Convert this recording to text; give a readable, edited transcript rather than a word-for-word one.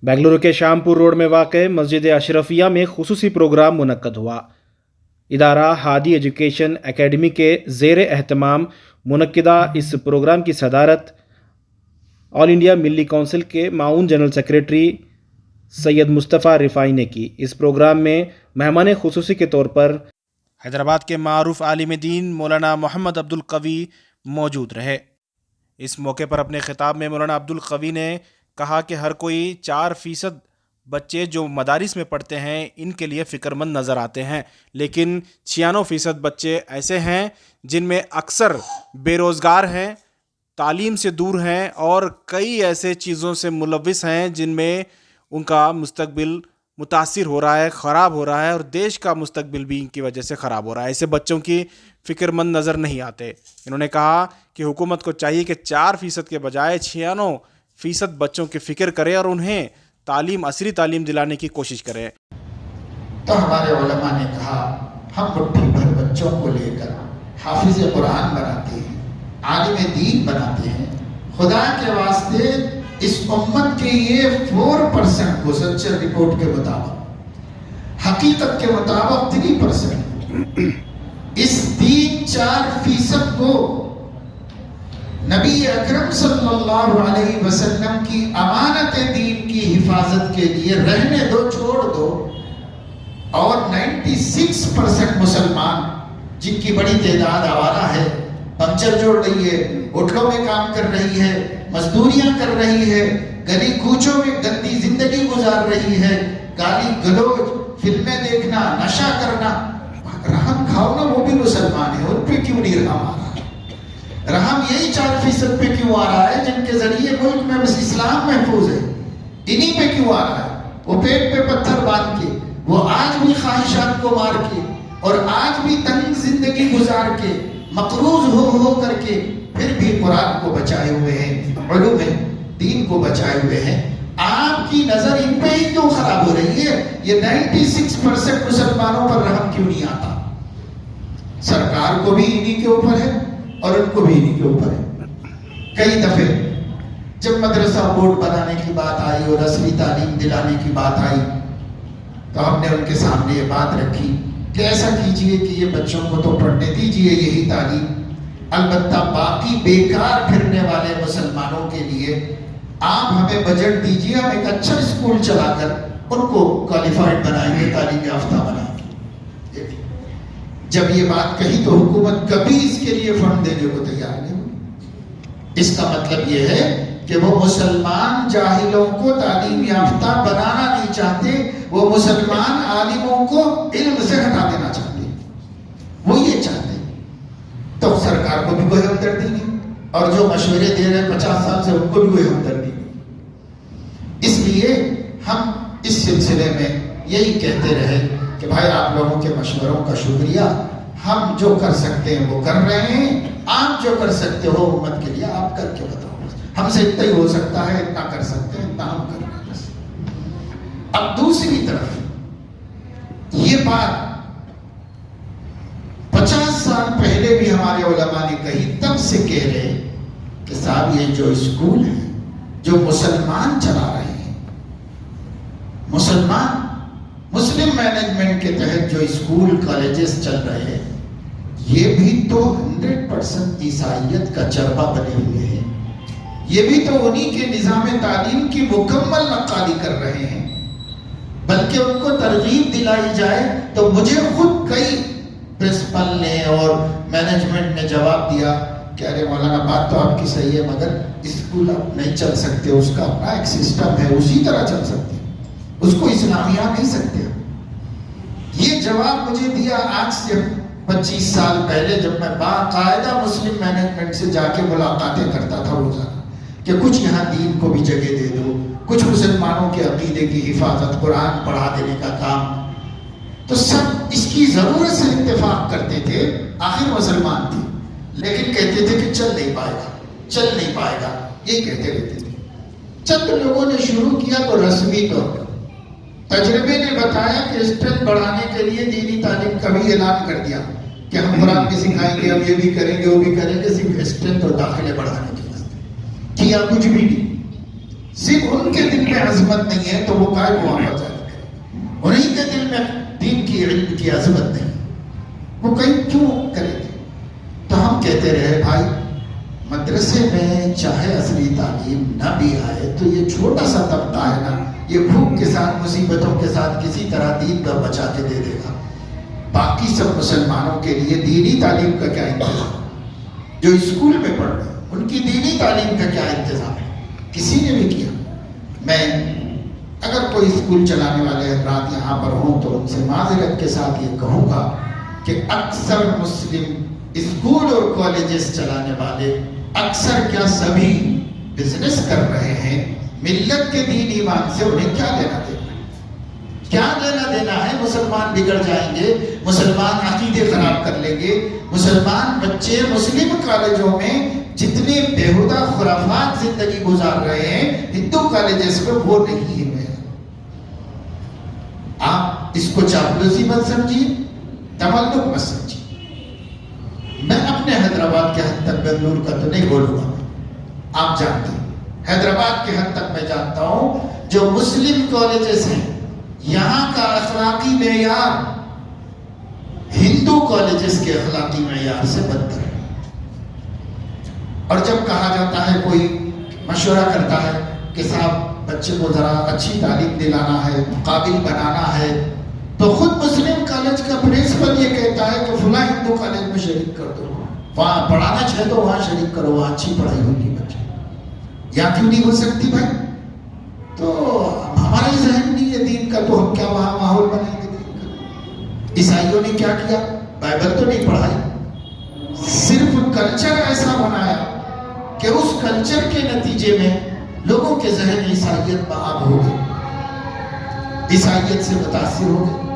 बेंगलुरु के श्यामपुर रोड में वाक़ मस्जिद अशरफिया में खुसूसी प्रोग्राम मुनक्कद हुआ। इदारा हादी एजुकेशन एकेडमी के ज़ेर एहतमाम मुनक्किदा इस प्रोग्राम की सदारत ऑल इंडिया मिल्ली काउंसिल के माउन जनरल सेक्रेटरी सैयद मुस्तफ़ा रिफ़ाई ने की। इस प्रोग्राम में मेहमान खुसूसी के तौर पर हैदराबाद के मारूफ आलिम दीन मौलाना मोहम्मद अब्दुल कवी मौजूद रहे। इस मौके पर अपने खिताब में मौलाना अब्दुल कवी ने कहा कि हर कोई 4% बच्चे जो मदारिस में पढ़ते हैं इनके लिए फ़िक्रमंद नज़र आते हैं, लेकिन 96% बच्चे ऐसे हैं जिनमें अक्सर बेरोज़गार हैं, तालीम से दूर हैं और कई ऐसे चीज़ों से मुलविस हैं जिनमें उनका मुस्तकबिल मुतासिर हो रहा है, ख़राब हो रहा है और देश का मुस्तकबिल भी इनकी वजह से ख़राब हो रहा है। ऐसे बच्चों की फ़िक्रमंद नज़र नहीं आते। इन्होंने कहा कि हुकूमत को चाहिए कि 4% के बजाय 96% बच्चों की फ़िक्र करे और उन्हें तालीम, असली तालीम दिलाने की कोशिश करे। तो हमारे उलमा ने कहा हम मुट्ठी भर बच्चों को लेकर हाफिज़ कुरान बनाते हैं, आलिम दीन बनाते हैं। खुदा के वास्ते इस उम्मत के ये 4% को सच्चर रिपोर्ट के मुताबिक, हकीकत के मुताबिक 3%, इस 3-4% को नबी अकरम सल्लल्लाहु अलैहि वसल्लम की अमानत दीन की हिफाजत के लिए रहने दो, छोड़ दो। और 96% मुसलमान जिनकी बड़ी तादाद आवारा है, पंचर जोड़ रही है, होटलों में काम कर रही है, मजदूरियां कर रही है, गली कूचों में गंदी जिंदगी गुजार रही है, गाली गलौज, फिल्में देखना, नशा करना, रहम खाओ ना, वो भी मुसलमान है, उन पे क्यों नहीं रहम आ रहा है? रहम यही 4% पे क्यों आ रहा है जिनके जरिए मुल्क में बस इस्लाम महफूज है? इन्हीं पे क्यों आ रहा है? वो पेट पे पत्थर बांध के, वो आज भी ख्वाहिशात को मार के और आज भी तंग जिंदगी गुजार के, मकरूज हो करके फिर भी कुरान को बचाए हुए हैं, उलूम दीन को बचाए हुए हैं। आपकी नजर इन पे ही क्यों खराब हो रही है? ये 96% मुसलमानों पर रहम क्यों नहीं आता? सरकार को भी इन्हीं के ऊपर है और उनको भी इन्हीं के ऊपर है। कई दफे जब मदरसा बोर्ड बनाने की बात आई और असली तालीम दिलाने की बात आई तो हमने उनके सामने ये बात रखी कि ऐसा कीजिए कि ये बच्चों को तो पढ़ने दीजिए यही तालीम, अलबत्ता बाकी बेकार फिरने वाले मुसलमानों के लिए आप हमें बजट दीजिए, हम एक अच्छा स्कूल चलाकर उनको क्वालिफाइड बनाएंगे, तालीम याफ्ता बनाएंगे। जब ये बात कही तो हुकूमत कभी इसके लिए फंड देने को तैयार नहीं हुई। इसका मतलब ये है कि वो मुसलमान जाहिलों को तालीम याफ्ता बनाना नहीं चाहते, वो मुसलमान आलिमों को इल्म से हटा देना चाहते, वो ये चाहते। तो सरकार को भी कोई हमदर्दी नहीं और जो मशवरे दे रहे 50 साल से उनको भी कोई हमदर्दी नहीं। इसलिए हम इस सिलसिले में यही कहते रहे कि भाई आप लोगों के मशवरों का शुक्रिया, हम जो कर सकते हैं वो कर रहे हैं, आप जो कर सकते हो उम्मत के लिए आप करके बताओ। हमसे इतना ही हो सकता है, इतना कर सकते हैं, इतना हम कर रहे हैं। अब दूसरी तरफ ये बात 50 साल पहले भी हमारे उलमा ने कही, तब से कह रहे कि साहब ये जो स्कूल है जो मुसलमान चला रहे हैं, मुस्लिम मैनेजमेंट के तहत जो स्कूल कॉलेजेस चल रहे हैं, ये भी तो 100% ईसाइयत का चरबा बने हुए हैं। ये भी तो उन्हीं के निज़ाम तालीम की मुकम्मल नक्काली कर रहे हैं। बल्कि उनको तरगीब दिलाई जाए तो मुझे खुद कई प्रिंसिपल ने और मैनेजमेंट ने जवाब दिया कि अरे मौलाना बात तो आपकी सही है, मगर स्कूल आप नहीं चल सकते, उसका अपना एक सिस्टम है, उसी तरह चल सकते, उसको इस्लामिया नहीं सकते। ये जवाब मुझे दिया आज से 25 साल पहले, जब मैं बाकायदा मुस्लिम मैनेजमेंट से जाके मुलाकातें करता था रोजाना कि कुछ यहाँ दीन को भी जगह दे दो, कुछ मुसलमानों के अकीदे की हिफाजत, कुरान पढ़ा देने का काम। तो सब इसकी जरूरत से इत्तेफाक करते थे, आखिर मुसलमान थे, लेकिन कहते थे कि चल नहीं पाएगा, यही कहते रहते थे। चंद लोगों ने शुरू किया तो रस्मी तौर पर तजर्बे ने बताया कि स्ट्रेंथ बढ़ाने के लिए दीनी तालीम का भी ऐलान कर दिया कि हम कुरान भी सिखाएंगे, हम ये भी करेंगे, वो भी करेंगे, सिर्फ स्ट्रेंथ और दाखिले बढ़ाने के वास्ते। किया कुछ भी नहीं, सिर्फ उनके दिल में अज़्म عظمت نہیں ہے تو وہ کائے کو وہاں پر جانے کرے؟ انہیں کے دل میں دین کی علم کی عظمت نہیں، وہ کہیں کیوں کرے گے؟ تو ہم کہتے رہے بھائی مدرسے میں چاہے اصلی تعلیم نہ بھی آئے تو یہ چھوٹا سا طبقہ ہے نا، یہ بھوک کے ساتھ مصیبتوں کے ساتھ کسی طرح دین کا بچا کے دے دے گا۔ باقی سب مسلمانوں کے لیے دینی تعلیم کا کیا انتظام؟ جو اسکول میں پڑھ رہے ہیں ان کی دینی تعلیم کا کیا انتظام ہے؟ کسی نے بھی کیا؟ میں اگر کوئی اسکول چلانے والے حضرات یہاں پر ہوں تو ان سے معذرت کے ساتھ یہ کہوں گا کہ اکثر مسلم اسکول اور کالجز چلانے والے اکثر کیا سبھی بزنس کر رہے ہیں۔ ملت کے دین ایمان سے انہیں کیا لینا دینا ہے؟ کیا لینا دینا ہے؟ مسلمان بگڑ جائیں گے، مسلمان عقیدے خراب کر لیں گے، مسلمان بچے مسلم کالجوں میں جتنے بےہودہ خرافات زندگی گزار رہے ہیں ہندو کالجز میں وہ نہیں ہوئے۔ آپ اس کو چاپلوسی مت سمجھیے، تملک مت سمجھیے۔ میں اپنے حیدرآباد کے حد تک بنگلور کا تو نہیں بولوں گا، آپ جانتے ہیں حیدرآباد کے حد تک میں جانتا ہوں جو مسلم کالجز ہیں یہاں کا اخلاقی معیار ہندو کالجز کے اخلاقی معیار سے بدتر ہے۔ اور جب کہا جاتا ہے، کوئی مشورہ کرتا ہے کہ صاحب بچے کو ذرا اچھی تعلیم دلانا ہے، قابل بنانا ہے، تو خود مسلم کالج کا پرنسپل یہ کہتا ہے کہ فلاں ہندو کالج میں شریک کر دو، وہاں پڑھانا چاہے تو وہاں شریک کرو، وہاں اچھی پڑھائی ہوگی بچے۔ یا کیوں نہیں ہو سکتی بھائی؟ تو ہمارا ہی ذہن نہیں ہے دین کا، تو ہم کیا وہاں ماحول بنائیں گے دین کا؟ عیسائیوں نے کیا کیا؟ بائبل تو نہیں پڑھائی، صرف کلچر ایسا بنایا کہ اس کلچر کے نتیجے میں لوگوں کے ذہن عیسائیت بآب ہو گئے، عیسائیت سے متاثر ہو گئے۔